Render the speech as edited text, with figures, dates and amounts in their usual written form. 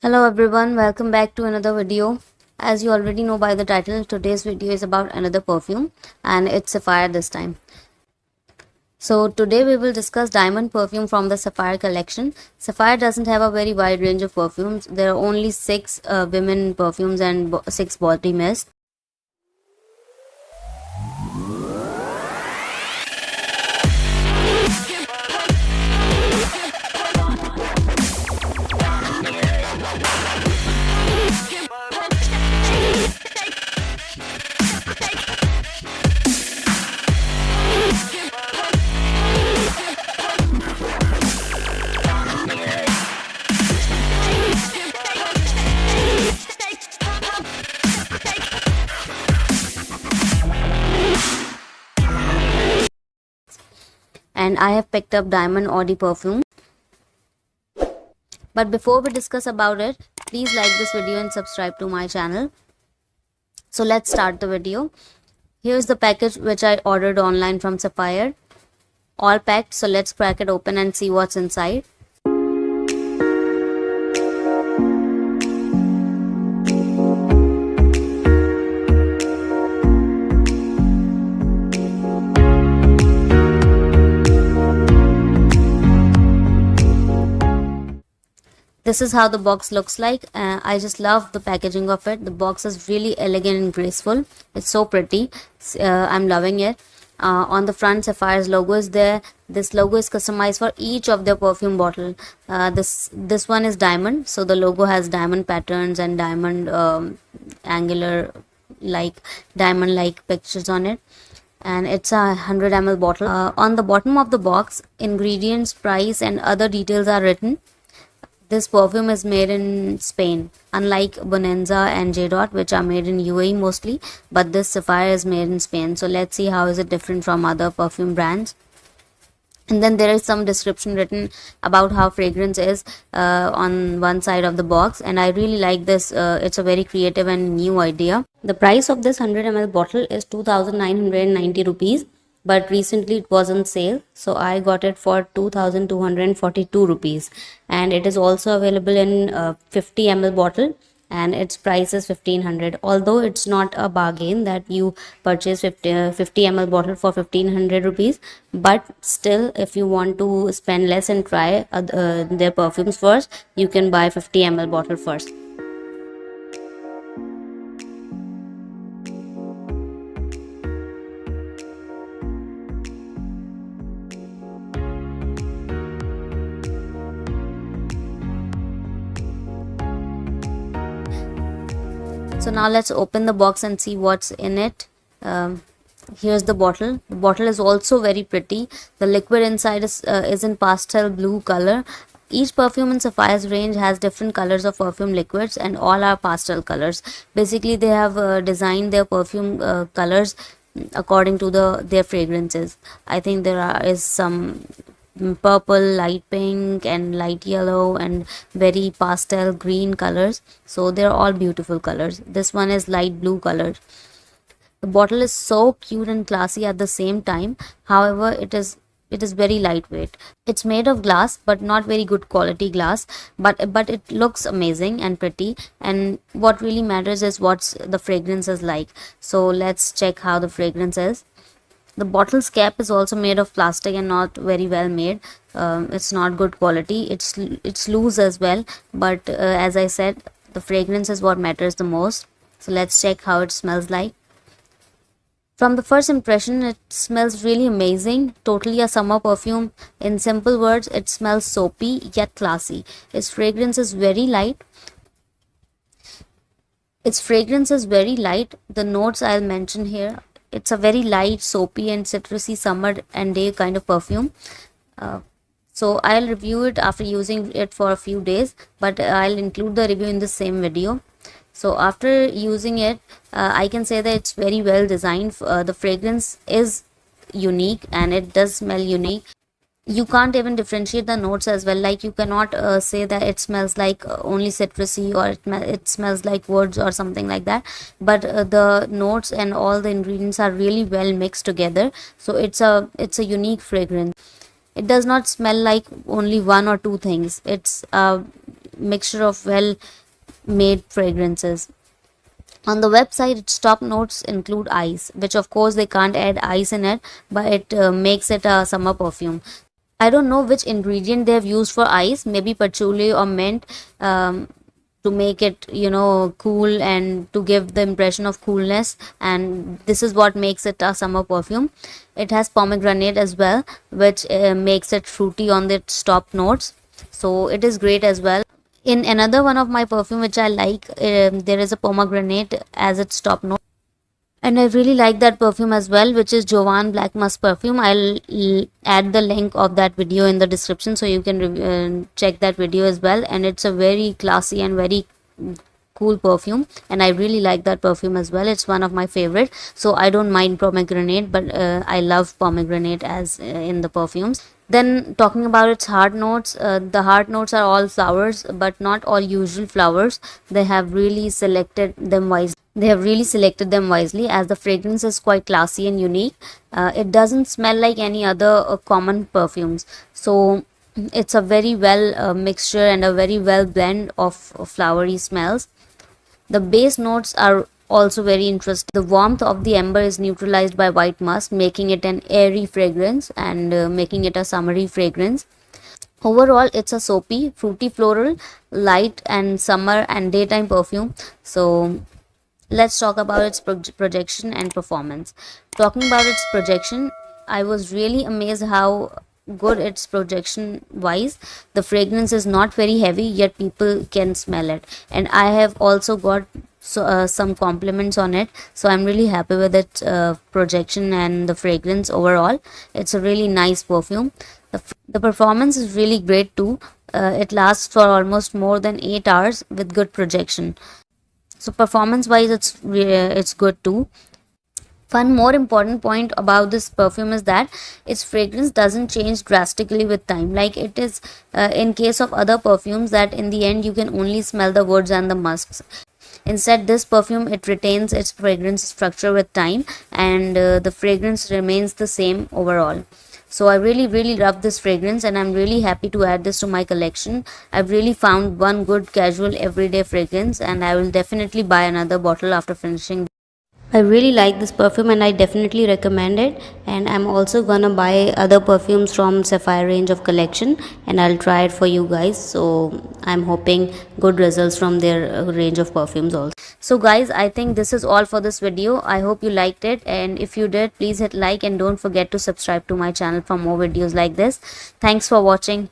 Hello everyone, welcome back to another video. As you already know by the title, today's video is about another perfume and it's Sapphire this time. So today we will discuss diamond perfume from the Sapphire collection. Sapphire doesn't have a very wide range of perfumes. There are only 6 women perfumes and 6 body mist. And I have picked up Diamond Audi perfume. But before we discuss about it, please like this video and subscribe to my channel. So let's start the video. Here's the package which I ordered online from Sapphire. All packed, so let's crack it open and see what's inside. This is how the box looks like. I just love the packaging of it. The box is really elegant and graceful. It's so pretty. I'm loving it. On the front, Sapphire's logo is there. This logo is customized for each of their perfume bottle. This one is diamond, so the logo has diamond patterns and diamond angular diamond like pictures on it. And it's a 100 ml bottle. On the bottom of the box, ingredients, price and other details are written. This perfume is made in Spain, unlike Bonanza and J Dot, which are made in UAE mostly, but this Sapphire is made in Spain. So let's see how is it different from other perfume brands. And then there is some description written about how fragrance is on one side of the box, and I really like this. It's a very creative and new idea. The price of this 100 ml bottle is 2,990 rupees, but recently it was on sale, so I got it for 2,242 rupees, and it is also available in 50 ml bottle, and its price is 1,500. Although it's not a bargain that you purchase 50 ml bottle for 1,500 rupees, but still if you want to spend less and try their perfumes first, you can buy 50 ml bottle first. So now let's open the box and see what's in it. Here's the bottle. The bottle is also very pretty. The liquid inside is in pastel blue color. Each perfume in Sapphire's range has different colors of perfume liquids, and all are pastel colors. Basically, they have designed their perfume colors according to their fragrances. I think is some purple, light pink and light yellow and very pastel green colors, so they're all beautiful colors. This one is light blue color. The bottle is so cute and classy at the same time. However, it is very lightweight. It's made of glass, but not very good quality glass, but it looks amazing and pretty, and what really matters is what's the fragrance is like. So let's check how the fragrance is. The bottle's cap is also made of plastic and not very well made. It's not good quality. It's loose as well, but as I said, the fragrance is what matters the most. So let's check how it smells like. From the first impression, it smells really amazing. Totally a summer perfume. In simple words, it smells soapy yet classy. Its fragrance is very light. The notes I'll mention here. It's a very light, soapy and citrusy summer and day kind of perfume. So I'll review it after using it for a few days, but I'll include the review in the same video. So after using it, I can say that it's very well designed. The fragrance is unique and it does smell unique. You can't even differentiate the notes as well. Like you cannot say that it smells like only citrusy or it smells like woods or something like that, but the notes and all the ingredients are really well mixed together, so it's a unique fragrance. It does not smell like only one or two things. It's a mixture of well made fragrances. On the website, its top notes include ice, which of course they can't add ice in it, but it makes it a summer perfume. I don't know which ingredient they have used for ice, maybe patchouli or mint, to make it, cool and to give the impression of coolness. And this is what makes it a summer perfume. It has pomegranate as well, which makes it fruity on its top notes. So it is great as well. In another one of my perfume which I like, there is a pomegranate as its top note, and I really like that perfume as well, which is Jovan Black Musk perfume. I'll add the link of that video in the description so you can check that video as well. And it's a very classy and very cool perfume, and I really like that perfume as well. It's one of my favorite, so I don't mind pomegranate, but I love pomegranate as in the perfumes. Then talking about its heart notes, the heart notes are all flowers, but not all usual flowers. They have really selected them wisely. As the fragrance is quite classy and unique. It doesn't smell like any other common perfumes. So it's a very well mixture and a very well blend of flowery smells. The base notes are also very interesting. The warmth of the amber is neutralized by white musk, making it an airy fragrance and making it a summery fragrance. Overall, it's a soapy, fruity floral, light and summer and daytime perfume. So let's talk about its projection and performance. Talking about its projection, I was really amazed how good its projection wise. The fragrance is not very heavy, yet people can smell it, and I have also got some compliments on it, so I'm really happy with its projection and the fragrance. Overall, it's a really nice perfume. The performance is really great too. It lasts for almost more than 8 hours with good projection. So performance wise, it's good too. One more important point about this perfume is that its fragrance doesn't change drastically with time, like it is in case of other perfumes, that in the end you can only smell the woods and the musks. Instead, this perfume, it retains its fragrance structure with time, and the fragrance remains the same overall. So I really love this fragrance, and I'm really happy to add this to my collection. I've really found one good casual everyday fragrance, and I will definitely buy another bottle after finishing. I really like this perfume and I definitely recommend it, and I'm also gonna buy other perfumes from Sapphire range of collection and I'll try it for you guys. So I'm hoping good results from their range of perfumes also. So guys, I think this is all for this video. I hope you liked it, and if you did, please hit like and don't forget to subscribe to my channel for more videos like this. Thanks for watching.